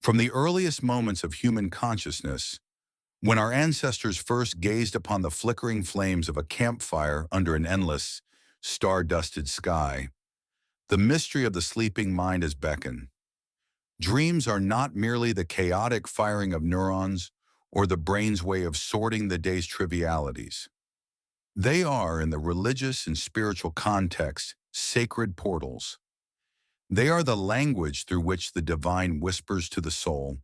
From the earliest moments of human consciousness, when our ancestors first gazed upon the flickering flames of a campfire under an endless, star-dusted sky, the mystery of the sleeping mind has beckoned. Dreams are not merely the chaotic firing of neurons or the brain's way of sorting the day's trivialities. They are, in the religious and spiritual context, sacred portals. They are the language through which the divine whispers to the soul,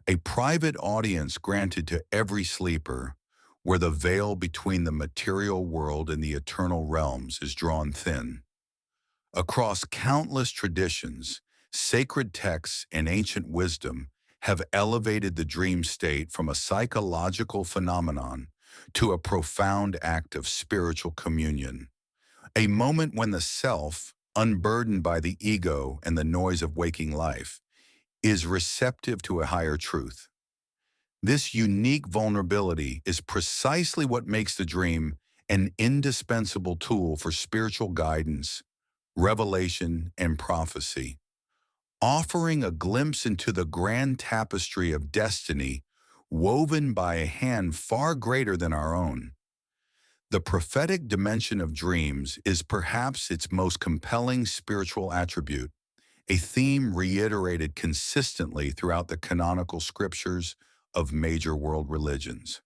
a private audience granted to every sleeper, where the veil between the material world and the eternal realms is drawn thin. Across countless traditions, sacred texts and ancient wisdom have elevated the dream state from a psychological phenomenon to a profound act of spiritual communion, a moment when the self, unburdened by the ego and the noise of waking life, is receptive to a higher truth. This unique vulnerability is precisely what makes the dream an indispensable tool for spiritual guidance, revelation, and prophecy, offering a glimpse into the grand tapestry of destiny woven by a hand far greater than our own. The prophetic dimension of dreams is perhaps its most compelling spiritual attribute, a theme reiterated consistently throughout the canonical scriptures of major world religions.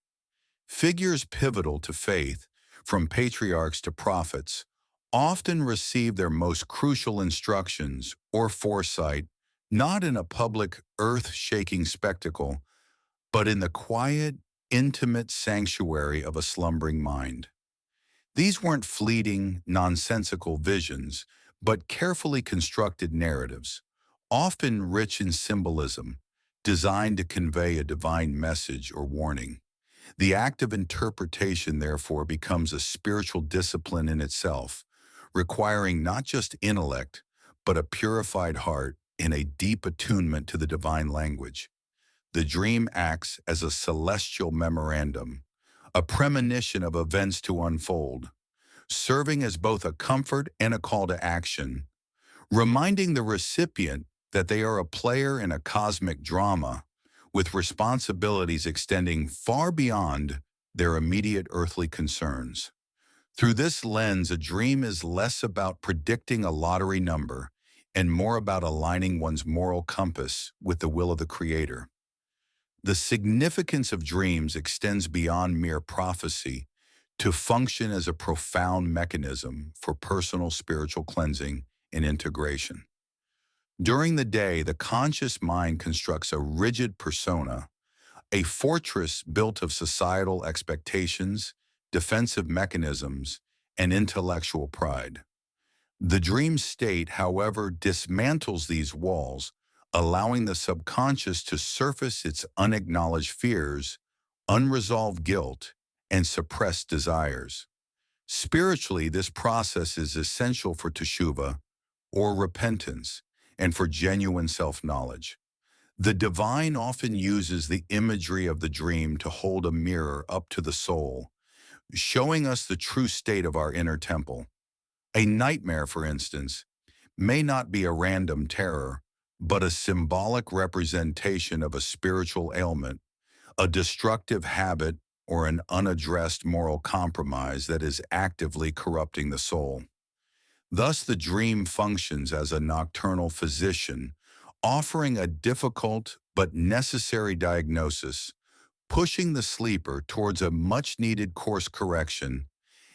Figures pivotal to faith, from patriarchs to prophets, often receive their most crucial instructions or foresight not in a public, earth-shaking spectacle, but in the quiet, intimate sanctuary of a slumbering mind. These weren't fleeting, nonsensical visions, but carefully constructed narratives, often rich in symbolism, designed to convey a divine message or warning. The act of interpretation, therefore, becomes a spiritual discipline in itself, requiring not just intellect, but a purified heart and a deep attunement to the divine language. The dream acts as a celestial memorandum, a premonition of events to unfold, serving as both a comfort and a call to action, reminding the recipient that they are a player in a cosmic drama with responsibilities extending far beyond their immediate earthly concerns. Through this lens, a dream is less about predicting a lottery number and more about aligning one's moral compass with the will of the Creator. The significance of dreams extends beyond mere prophecy to function as a profound mechanism for personal spiritual cleansing and integration. During the day, the conscious mind constructs a rigid persona, a fortress built of societal expectations, defensive mechanisms, and intellectual pride. The dream state, however, dismantles these walls, allowing the subconscious to surface its unacknowledged fears, unresolved guilt, and suppressed desires. Spiritually, this process is essential for teshuvah, or repentance, and for genuine self-knowledge. The divine often uses the imagery of the dream to hold a mirror up to the soul, showing us the true state of our inner temple. A nightmare, for instance, may not be a random terror, but a symbolic representation of a spiritual ailment, a destructive habit, or an unaddressed moral compromise that is actively corrupting the soul. Thus, the dream functions as a nocturnal physician, offering a difficult but necessary diagnosis, pushing the sleeper towards a much-needed course correction,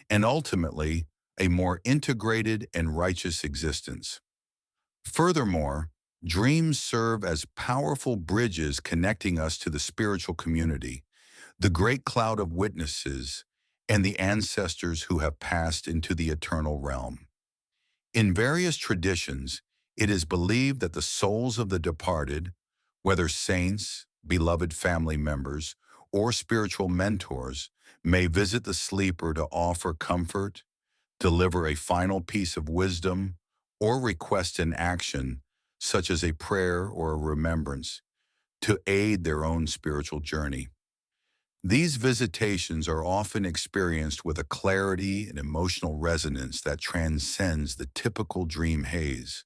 and ultimately, a more integrated and righteous existence. Furthermore, dreams serve as powerful bridges connecting us to the spiritual community, the great cloud of witnesses, and the ancestors who have passed into the eternal realm. In various traditions, it is believed that the souls of the departed, whether saints, beloved family members, or spiritual mentors, may visit the sleeper to offer comfort, deliver a final piece of wisdom, or request an action, such as a prayer or a remembrance, to aid their own spiritual journey. These visitations are often experienced with a clarity and emotional resonance that transcends the typical dream haze,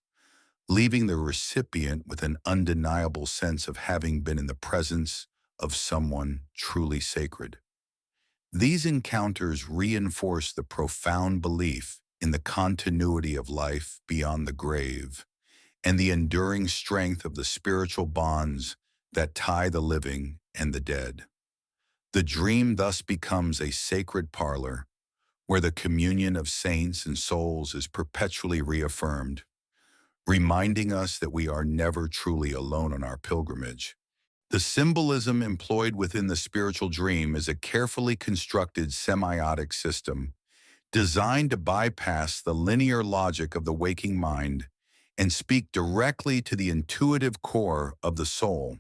leaving the recipient with an undeniable sense of having been in the presence of someone truly sacred. These encounters reinforce the profound belief in the continuity of life beyond the grave and the enduring strength of the spiritual bonds that tie the living and the dead. The dream thus becomes a sacred parlor where the communion of saints and souls is perpetually reaffirmed, reminding us that we are never truly alone on our pilgrimage. The symbolism employed within the spiritual dream is a carefully constructed semiotic system designed to bypass the linear logic of the waking mind and speak directly to the intuitive core of the soul.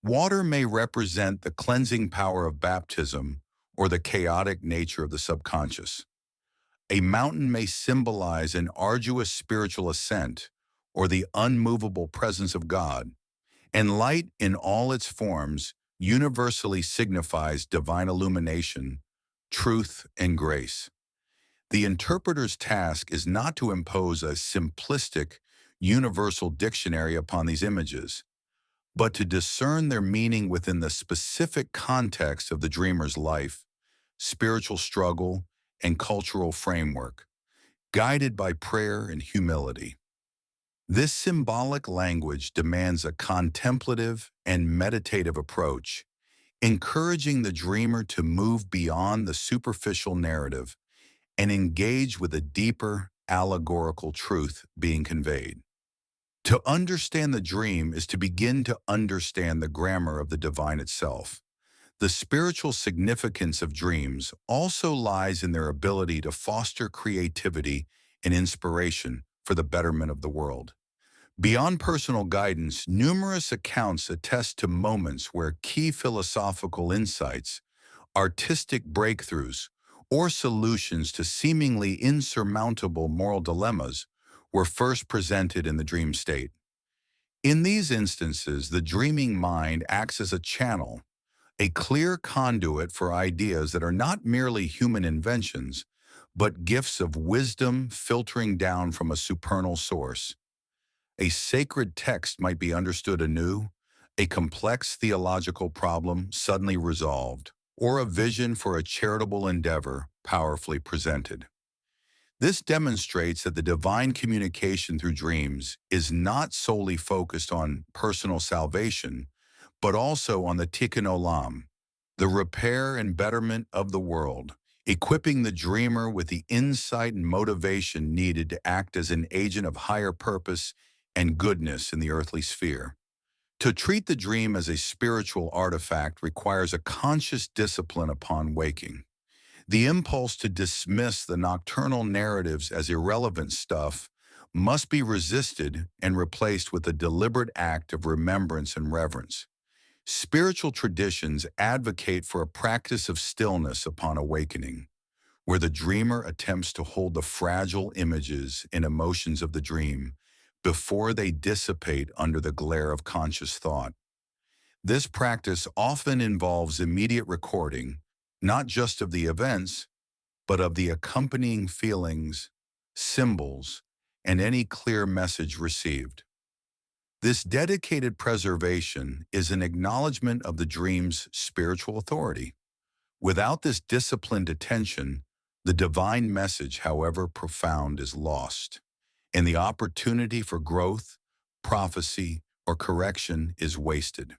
Water may represent the cleansing power of baptism or the chaotic nature of the subconscious. A mountain may symbolize an arduous spiritual ascent or the unmovable presence of God, and light in all its forms universally signifies divine illumination, truth, and grace. The interpreter's task is not to impose a simplistic, universal dictionary upon these images, but to discern their meaning within the specific context of the dreamer's life, spiritual struggle, and cultural framework, guided by prayer and humility. This symbolic language demands a contemplative and meditative approach, encouraging the dreamer to move beyond the superficial narrative and engage with a deeper, allegorical truth being conveyed. To understand the dream is to begin to understand the grammar of the divine itself. The spiritual significance of dreams also lies in their ability to foster creativity and inspiration for the betterment of the world. Beyond personal guidance, numerous accounts attest to moments where key philosophical insights, artistic breakthroughs, or solutions to seemingly insurmountable moral dilemmas were first presented in the dream state. In these instances, the dreaming mind acts as a channel, a clear conduit for ideas that are not merely human inventions, but gifts of wisdom filtering down from a supernal source. A sacred text might be understood anew, a complex theological problem suddenly resolved, or a vision for a charitable endeavor powerfully presented. This demonstrates that the divine communication through dreams is not solely focused on personal salvation, but also on the tikkun olam, the repair and betterment of the world, equipping the dreamer with the insight and motivation needed to act as an agent of higher purpose and goodness in the earthly sphere. To treat the dream as a spiritual artifact requires a conscious discipline upon waking. The impulse to dismiss the nocturnal narratives as irrelevant stuff must be resisted and replaced with a deliberate act of remembrance and reverence. Spiritual traditions advocate for a practice of stillness upon awakening, where the dreamer attempts to hold the fragile images and emotions of the dream before they dissipate under the glare of conscious thought. This practice often involves immediate recording, not just of the events, but of the accompanying feelings, symbols, and any clear message received. This dedicated preservation is an acknowledgement of the dream's spiritual authority. Without this disciplined attention, the divine message, however profound, is lost, and the opportunity for growth, prophecy, or correction is wasted.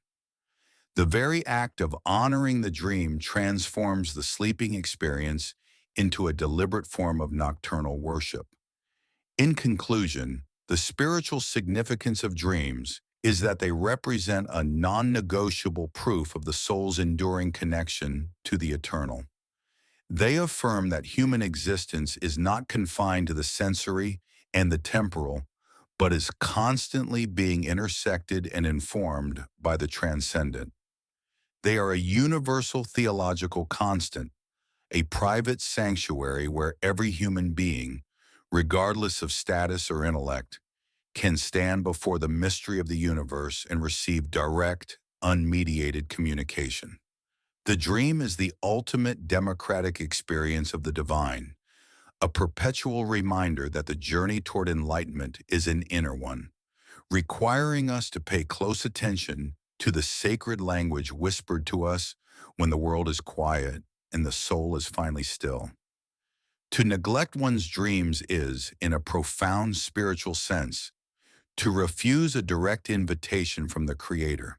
The very act of honoring the dream transforms the sleeping experience into a deliberate form of nocturnal worship. In conclusion, the spiritual significance of dreams is that they represent a non-negotiable proof of the soul's enduring connection to the eternal. They affirm that human existence is not confined to the sensory and the temporal, but is constantly being intersected and informed by the transcendent. They are a universal theological constant, a private sanctuary where every human being, regardless of status or intellect, can stand before the mystery of the universe and receive direct, unmediated communication. The dream is the ultimate democratic experience of the divine, a perpetual reminder that the journey toward enlightenment is an inner one, requiring us to pay close attention to the sacred language whispered to us when the world is quiet and the soul is finally still. To neglect one's dreams is, in a profound spiritual sense, to refuse a direct invitation from the Creator.